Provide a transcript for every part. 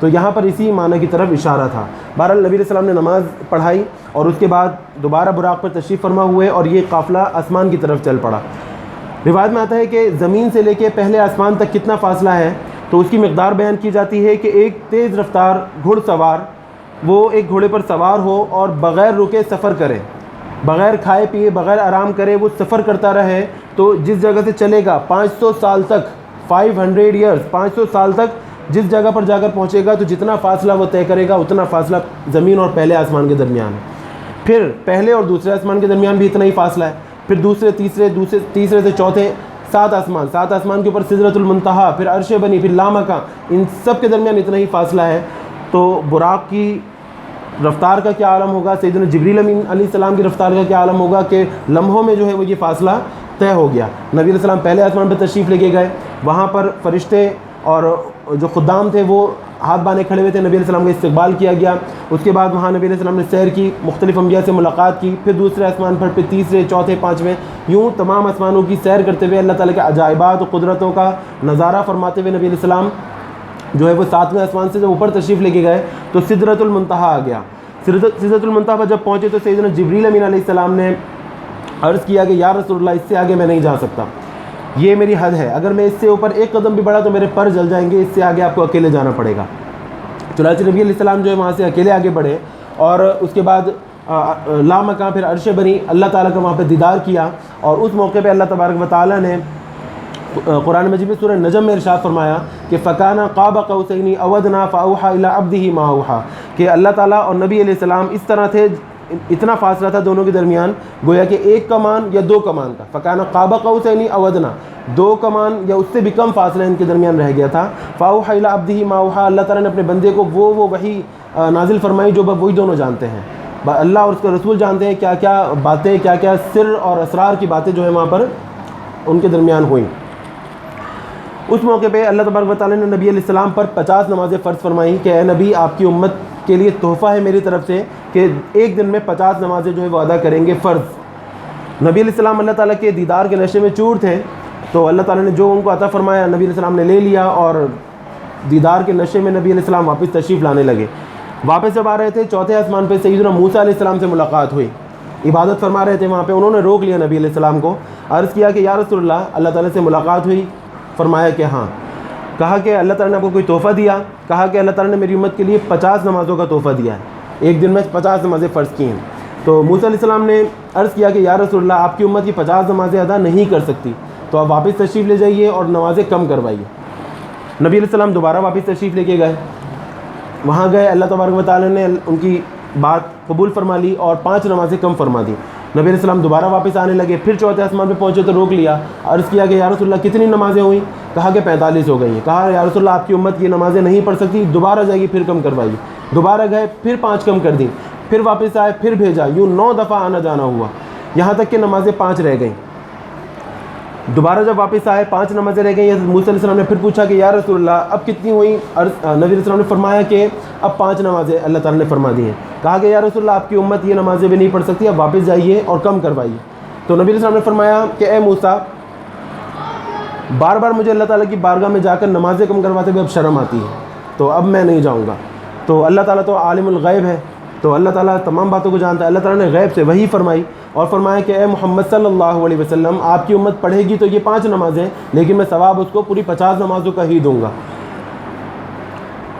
تو یہاں پر اسی معنی کی طرف اشارہ تھا۔ بہرحال نبی علیہ السلام نے نماز پڑھائی اور اس کے بعد دوبارہ براق پر تشریف فرما ہوئے اور یہ قافلہ آسمان کی طرف چل پڑا۔ روایت میں آتا ہے کہ زمین سے لے کے پہلے آسمان تک کتنا فاصلہ ہے، تو اس کی مقدار بیان کی جاتی ہے کہ ایک تیز رفتار گھڑ سوار وہ ایک گھوڑے پر سوار ہو اور بغیر رکے سفر کرے، بغیر کھائے پیے، بغیر آرام کرے وہ سفر کرتا رہے، تو جس جگہ سے چلے گا 500 سال تک، 500 ایئرز، 500 سال تک جس جگہ پر جا کر پہنچے گا تو جتنا فاصلہ وہ طے کرے گا اتنا فاصلہ زمین اور پہلے آسمان کے درمیان ہے۔ پھر پہلے اور دوسرے آسمان کے درمیان بھی اتنا ہی فاصلہ ہے، پھر دوسرے تیسرے سے چوتھے 7 آسمان کے اوپر سدرۃ المنتہا، پھر عرش بنی، پھر لامکاں، ان سب کے درمیان اتنا ہی فاصلہ ہے۔ تو براق کی رفتار کا کیا عالم ہوگا، سیدنا جبریل امین علیہ السلام کی رفتار کا کیا عالم ہوگا کہ لمحوں میں جو ہے وہ یہ فاصلہ طے ہو گیا۔ نبی علیہ السلام پہلے آسمان پہ تشریف لے کے گئے، وہاں پر فرشتے اور جو خدام تھے وہ ہاتھ باندھے کھڑے ہوئے تھے، نبی علیہ السلام کا استقبال کیا گیا۔ اس کے بعد وہاں نبی علیہ السلام نے سیر کی، مختلف انبیاء سے ملاقات کی، پھر دوسرے آسمان پر، پھر تیسرے، چوتھے، پانچویں، یوں تمام آسمانوں کی سیر کرتے ہوئے اللہ تعالیٰ کے عجائبات و قدرتوں کا نظارہ فرماتے ہوئے نبی علیہ السلام جو ہے وہ 7ویں آسمان سے جب اوپر تشریف لے کے گئے تو سدرۃ المنتہا آ گیا۔ سدرۃ المنتہا پر جب پہنچے تو سیدنا جبریل امین علیہ السلام نے عرض کیا کہ یا رسول اللہ، اس سے آگے میں نہیں جا سکتا، یہ میری حد ہے، اگر میں اس سے اوپر ایک قدم بھی بڑھا تو میرے پر جل جائیں گے، اس سے آگے آپ کو اکیلے جانا پڑے گا۔ چنانچہ نبی علیہ السلام جو ہے وہاں سے اکیلے آگے بڑھے اور اس کے بعد لامکاں، پھر عرش بنی، اللہ تعالیٰ کا وہاں پہ دیدار کیا، اور اس موقع پہ اللہ تبارک و تعالیٰ نے قرآن مجید میں سورہ نجم میں ارشاد فرمایا کہ فَكَانَ قَابَ قَوْسَيْنِ أَوْ أَدْنَىٰ فَأَوْحَىٰ إِلَىٰ عَبْدِهِ مَا أَوْحَىٰ، کہ اللہ تعالیٰ اور نبی علیہ السلام اس طرح تھے، اتنا فاصلہ تھا دونوں کے درمیان گویا کہ ایک کمان یا 2 کمان کا، فَكَانَ قَابَ قَوْسَيْنِ أَوْ أَدْنَىٰ، 2 کمان یا اس سے بھی کم فاصلہ ان کے درمیان رہ گیا تھا۔ فَأَوْحَىٰ إِلَىٰ عَبْدِهِ مَا أَوْحَىٰ، اللہ تعالیٰ نے اپنے بندے کو وہ وحی نازل فرمائی جو وہی دونوں جانتے ہیں، اللہ اور اس کے رسول جانتے ہیں کیا کیا باتیں، کیا کیا سر اور اسرار کی باتیں جو ہے وہاں پر ان کے درمیان ہوئیں۔ اس موقع پہ اللہ تبارک و تعالیٰ نے نبی علیہ السلام پر 50 نمازیں فرض فرمائیں کہ اے نبی، آپ کی امت کے لیے تحفہ ہے میری طرف سے کہ ایک دن میں 50 نمازیں جو ہے وہ ادا کریں گے فرض۔ نبی علیہ السلام اللہ تعالیٰ کے دیدار کے نشے میں چور تھے، تو اللہ تعالیٰ نے جو ان کو عطا فرمایا نبی علیہ السلام نے لے لیا، اور دیدار کے نشے میں نبی علیہ السلام واپس تشریف لانے لگے۔ واپس جب آ رہے تھے 4تھے آسمان پہ سیدنا موسیٰ علیہ السلام سے ملاقات ہوئی، عبادت فرما رہے تھے وہاں پہ، انہوں نے روک لیا نبی علیہ السلام کو، عرض کیا کہ یا رسول اللہ تعالیٰ سے ملاقات ہوئی؟ فرمایا کہ ہاں۔ کہا کہ اللہ تعالیٰ نے آپ کو کوئی تحفہ دیا؟ کہا کہ اللہ تعالیٰ نے میری امت کے لیے 50 نمازوں کا تحفہ دیا ہے، ایک دن میں 50 نمازیں فرض کی ہیں۔ تو موسیٰ علیہ السلام نے عرض کیا کہ یا رسول اللہ، آپ کی امت یہ 50 نمازیں ادا نہیں کر سکتی، تو آپ واپس تشریف لے جائیے اور نمازیں کم کروائیے۔ نبی علیہ السلام دوبارہ واپس تشریف لے کے گئے، وہاں گئے، اللہ تبارک و تعالیٰ نے ان کی بات قبول فرما لی اور 5 نمازیں کم فرما دی۔ نبی علیہ السلام دوبارہ واپس آنے لگے، پھر 4تھے آسمان پہ پہنچے تو روک لیا، عرض کیا کہ یا رسول اللہ کتنی نمازیں ہوئیں؟ کہا کہ 45 ہو گئی ہیں۔ کہا یا رسول اللہ، آپ کی امت یہ نمازیں نہیں پڑھ سکتی، دوبارہ جائے گی، پھر کم کروائیے۔ دوبارہ گئے، پھر 5 کم کر دیں، پھر واپس آئے، پھر بھیجا، یوں 9 دفعہ آنا جانا ہوا، یہاں تک کہ نمازیں 5 رہ گئیں۔ دوبارہ جب واپس آئے 5 نمازیں رہ گئیں، موسیٰ علیہ السلام نے پھر پوچھا کہ یا رسول اللہ اب کتنی ہوئیں؟ نبی علیہ السلام نے فرمایا کہ اب 5 نمازیں اللہ تعالیٰ نے فرما دی ہیں۔ کہا کہ یا رسول اللہ، آپ کی امت یہ نمازیں بھی نہیں پڑھ سکتی، اب واپس جائیے اور کم کروائیے۔ تو نبی علیہ السلام نے فرمایا کہ اے موسیٰ، بار بار مجھے اللہ تعالیٰ کی بارگاہ میں جا کر نمازیں کم کرواتے ہوئے اب شرم آتی ہے، تو اب میں نہیں جاؤں گا۔ تو اللہ تعالیٰ تو عالم الغیب ہے، تو اللہ تعالیٰ تمام باتوں کو جانتا ہے۔ اللہ تعالیٰ نے غیب سے وحی فرمائی اور فرمایا کہ اے محمد صلی اللہ علیہ وسلم، آپ کی امت پڑھے گی تو یہ 5 نمازیں، لیکن میں ثواب اس کو پوری 50 نمازوں کا ہی دوں گا۔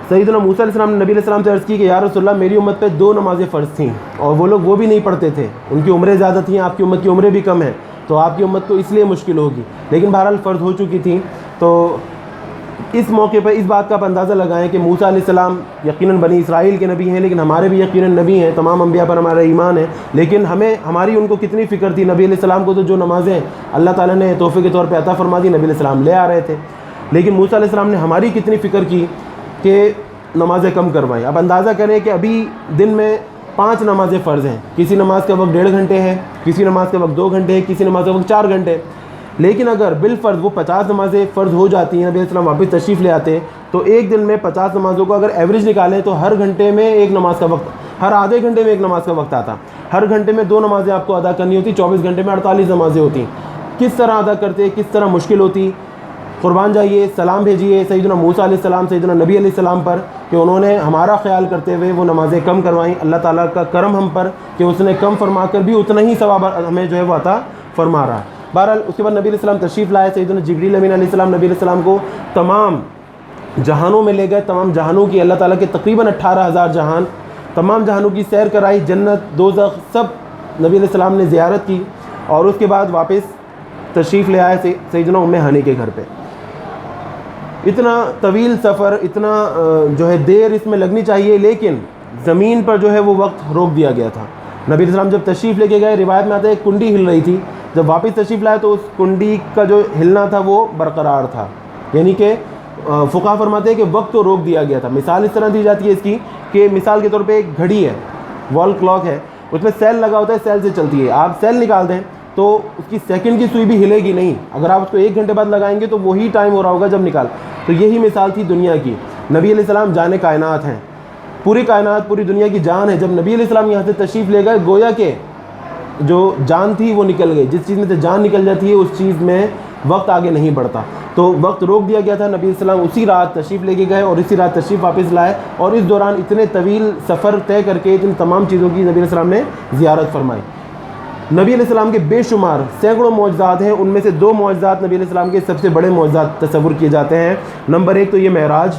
سیدنا موسیٰ علیہ السلام نے نبی علیہ السلام سے عرض کی کہ یا رسول اللہ، میری امت پہ 2 نمازیں فرض تھیں اور وہ لوگ وہ بھی نہیں پڑھتے تھے، ان کی عمریں زیادہ تھیں، آپ کی امت کی عمریں بھی کم ہیں، تو آپ کی امت کو اس لیے مشکل ہوگی، لیکن بہرحال فرض ہو چکی تھیں۔ تو اس موقع پر اس بات کا آپ اندازہ لگائیں کہ موسیٰ علیہ السلام یقیناً بنی اسرائیل کے نبی ہیں، لیکن ہمارے بھی یقیناً نبی ہیں، تمام انبیاء پر ہمارا ایمان ہے، لیکن ہماری ان کو کتنی فکر تھی۔ نبی علیہ السلام کو تو جو نمازیں اللہ تعالیٰ نے تحفے کے طور پہ عطا فرما دی، نبی علیہ السلام لے آ رہے تھے، لیکن موسیٰ علیہ السلام نے ہماری کتنی فکر کی کہ نمازیں کم کروائیں۔ اب اندازہ کریں کہ ابھی دن میں 5 نمازیں فرض ہیں، کسی نماز کا وقت 1.5 گھنٹے ہے، کسی نماز کا وقت 2 گھنٹے ہے، کسی نماز کا وقت 4 گھنٹے، لیکن اگر بالفرض وہ 50 نمازیں فرض ہو جاتی ہیں، نبی علیہ السلام واپس تشریف لے آتے، تو ایک دن میں 50 نمازوں کو اگر ایوریج نکالیں تو ہر گھنٹے میں ایک نماز کا وقت، ہر آدھے گھنٹے میں ایک نماز کا وقت آتا، ہر گھنٹے میں 2 نمازیں آپ کو ادا کرنی ہوتی، 24 گھنٹے میں 48 نمازیں ہوتی۔ کس طرح ادا کرتے، کس طرح مشکل ہوتی، قربان جائیے، سلام بھیجیے سیدنا موسیٰ علیہ السلام، سیدنا نبی علیہ السلام پر کہ انہوں نے ہمارا خیال کرتے ہوئے وہ نمازیں کم کروائیں۔ اللہ تعالیٰ کا کرم ہم پر کہ اس نے کم فرما کر بھی اتنا ہی ثواب ہمیں جو ہے وہ عطا فرما رہا۔ بہرحال اس کے بعد نبی علیہ السلام تشریف لائے، سیدنا جبریل امین علیہ السلام نبی علیہ السلام کو تمام جہانوں میں لے گئے، تمام جہانوں کی، اللہ تعالیٰ کے تقریباً 18,000 جہان، تمام جہانوں کی سیر کرائی، جنت دوزخ سب نبی علیہ السلام نے زیارت کی، اور اس کے بعد واپس تشریف لے آئے سیدنا ام ہانی کے گھر پہ۔ اتنا طویل سفر، اتنا جو ہے دیر اس میں لگنی چاہیے، لیکن زمین پر جو ہے وہ وقت روک دیا گیا تھا۔ نبی علیہ السلام جب تشریف لے کے گئے، روایت میں آتا ہے ایک کنڈی ہل رہی تھی، جب واپس تشریف لائے تو اس کنڈی کا جو ہلنا تھا وہ برقرار تھا، یعنی کہ فقہا فرماتے ہیں کہ وقت کو روک دیا گیا تھا۔ مثال اس طرح دی جاتی ہے اس کی کہ مثال کے طور پہ ایک گھڑی ہے، وال کلاک ہے، اس میں سیل لگا ہوتا ہے، سیل سے چلتی ہے، آپ سیل نکال دیں تو اس کی سیکنڈ کی سوئی بھی ہلے گی نہیں، اگر آپ اس کو 1 گھنٹے بعد لگائیں گے تو وہی ٹائم ہو رہا ہوگا جب نکال۔ تو یہی مثال تھی دنیا کی۔ نبی علیہ السلام جان کائنات ہیں، پوری کائنات پوری دنیا کی جان ہے۔ جب نبی علیہ السلام یہاں سے تشریف لے گئے، گویا کہ جو جان تھی وہ نکل گئی، جس چیز میں سے جان نکل جاتی ہے اس چیز میں وقت آگے نہیں بڑھتا، تو وقت روک دیا گیا تھا۔ نبی علیہ السلام اسی رات تشریف لے کے گئے اور اسی رات تشریف واپس لائے، اور اس دوران اتنے طویل سفر طے کر کے ان تمام چیزوں کی نبی علیہ السلام نے زیارت فرمائی۔ نبی علیہ السلام کے بے شمار سینکڑوں معجزات ہیں، ان میں سے 2 معجزات نبی علیہ السلام کے سب سے بڑے معجزات تصور کیے جاتے ہیں۔ نمبر 1 تو یہ معراج،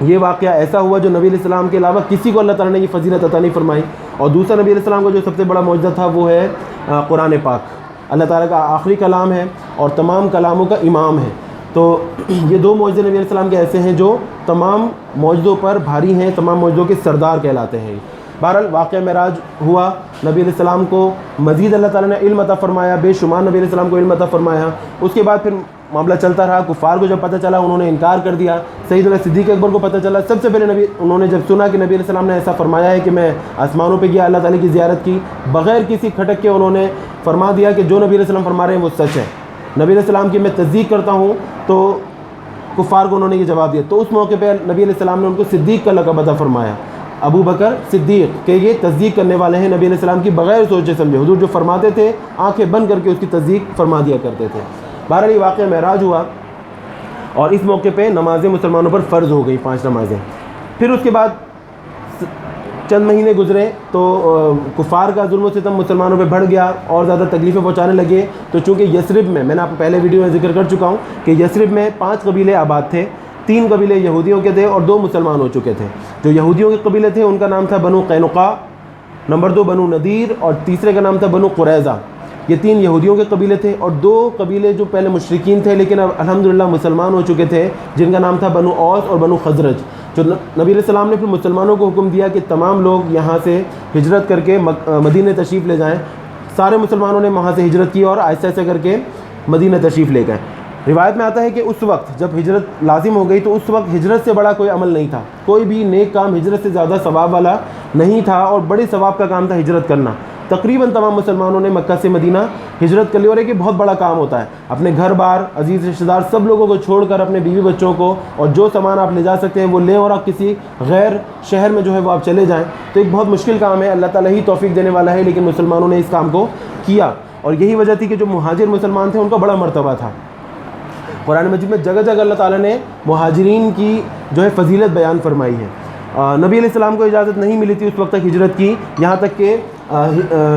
یہ واقعہ ایسا ہوا جو نبی علیہ السلام کے علاوہ کسی کو اللہ تعالیٰ نے یہ فضیلت عطا نہیں فرمائی۔ اور دوسرا نبی علیہ السلام کا جو سب سے بڑا معجزہ تھا وہ ہے قرآن پاک، اللہ تعالیٰ کا آخری کلام ہے اور تمام کلاموں کا امام ہے۔ تو یہ 2 معجزے نبی علیہ السلام کے ایسے ہیں جو تمام معجزوں پر بھاری ہیں، تمام معجزوں کے سردار کہلاتے ہیں۔ بہرحال واقعہ معراج ہوا، نبی علیہ السلام کو مزید اللہ تعالیٰ نے علم عطا فرمایا، بے شمار نبی علیہ السلام کو علم عطا فرمایا۔ اس کے بعد پھر معاملہ چلتا رہا، کفار کو جب پتہ چلا انہوں نے انکار کر دیا۔ سیدنا صدیق اکبر کو پتہ چلا، سب سے پہلے انہوں نے جب سنا کہ نبی علیہ السلام نے ایسا فرمایا ہے کہ میں آسمانوں پہ گیا، اللہ تعالیٰ کی زیارت کی، بغیر کسی کھٹک کے انہوں نے فرما دیا کہ جو نبی علیہ السلام فرما رہے ہیں وہ سچ ہے، نبی علیہ السلام کی میں تصدیق کرتا ہوں۔ تو کفار کو انہوں نے یہ جواب دیا، تو اس موقع پہ نبی علیہ السلام نے ان کو صدیق کا لقب عطا فرمایا، ابو بکر صدیق، کہ یہ تصدیق کرنے والے ہیں نبی علیہ السلام کی بغیر سوچے سمجھے۔ حضور جو فرماتے تھے آنکھیں بند کر کے اس کی تصدیق فرما دیا کرتے تھے۔ بہرحال یہ واقعہ معراج ہوا، اور اس موقع پہ نمازیں مسلمانوں پر فرض ہو گئی، 5 نمازیں۔ پھر اس کے بعد چند مہینے گزرے تو کفار کا ظلم و ستم مسلمانوں پہ بڑھ گیا اور زیادہ تکلیفیں پہنچانے لگے۔ تو چونکہ یثرب میں نے آپ کو پہلے ویڈیو میں ذکر کر چکا ہوں کہ یثرب میں 5 قبیلے آباد تھے، 3 قبیلے یہودیوں کے تھے اور 2 مسلمان ہو چکے تھے۔ جو یہودیوں کے قبیلے تھے ان کا نام تھا بنو قینقاع، نمبر 2 بنو نذیر، اور تیسرے کا نام تھا بنو قریظہ۔ یہ 3 یہودیوں کے قبیلے تھے، اور 2 قبیلے جو پہلے مشرکین تھے لیکن اب الحمدللہ مسلمان ہو چکے تھے، جن کا نام تھا بنو اوس اور بنو خزرج۔ جو نبی علیہ السلام نے پھر مسلمانوں کو حکم دیا کہ تمام لوگ یہاں سے ہجرت کر کے مدینہ تشریف لے جائیں۔ سارے مسلمانوں نے وہاں سے ہجرت کی اور آہستہ آہستہ کر کے مدینہ تشریف لے گئے۔ روایت میں آتا ہے کہ اس وقت جب ہجرت لازم ہو گئی تو اس وقت ہجرت سے بڑا کوئی عمل نہیں تھا، کوئی بھی نیک کام ہجرت سے زیادہ ثواب والا نہیں تھا، اور بڑے ثواب کا کام تھا ہجرت کرنا۔ تقریباً تمام مسلمانوں نے مکہ سے مدینہ ہجرت کر لی، اور ایک بہت بڑا کام ہوتا ہے، اپنے گھر بار عزیز رشتہ دار سب لوگوں کو چھوڑ کر اپنے بیوی بچوں کو اور جو سامان آپ لے جا سکتے ہیں وہ لیں، اور آپ کسی غیر شہر میں جو ہے وہ آپ چلے جائیں۔ تو ایک بہت مشکل کام ہے، اللہ تعالیٰ ہی توفیق دینے والا ہے، لیکن مسلمانوں نے اس کام کو کیا، اور یہی وجہ تھی کہ جو مہاجر مسلمان تھے ان کا بڑا مرتبہ تھا۔ قرآن مجید میں جگہ جگہ اللہ تعالیٰ نے مہاجرین کی جو ہے فضیلت بیان فرمائی ہے۔ نبی علیہ السلام کو اجازت نہیں ملی تھی اس وقت تک ہجرت کی، یہاں تک کہ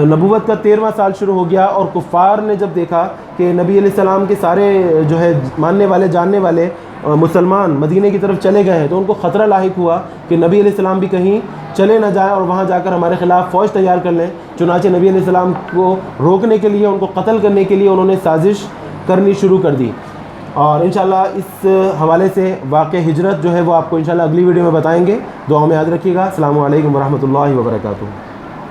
نبوت کا 13واں سال شروع ہو گیا، اور کفار نے جب دیکھا کہ نبی علیہ السلام کے سارے جو ہے ماننے والے جاننے والے مسلمان مدینے کی طرف چلے گئے ہیں، تو ان کو خطرہ لاحق ہوا کہ نبی علیہ السلام بھی کہیں چلے نہ جائیں اور وہاں جا کر ہمارے خلاف فوج تیار کر لیں۔ چنانچہ نبی علیہ السلام کو روکنے کے لیے، ان کو قتل کرنے کے لیے انہوں نے سازش کرنی شروع کر دی۔ اور انشاءاللہ اس حوالے سے واقع ہجرت جو ہے وہ آپ کو انشاءاللہ اگلی ویڈیو میں بتائیں گے۔ دعا میں یاد رکھیے گا۔ السلام علیکم ورحمۃ اللہ وبرکاتہ۔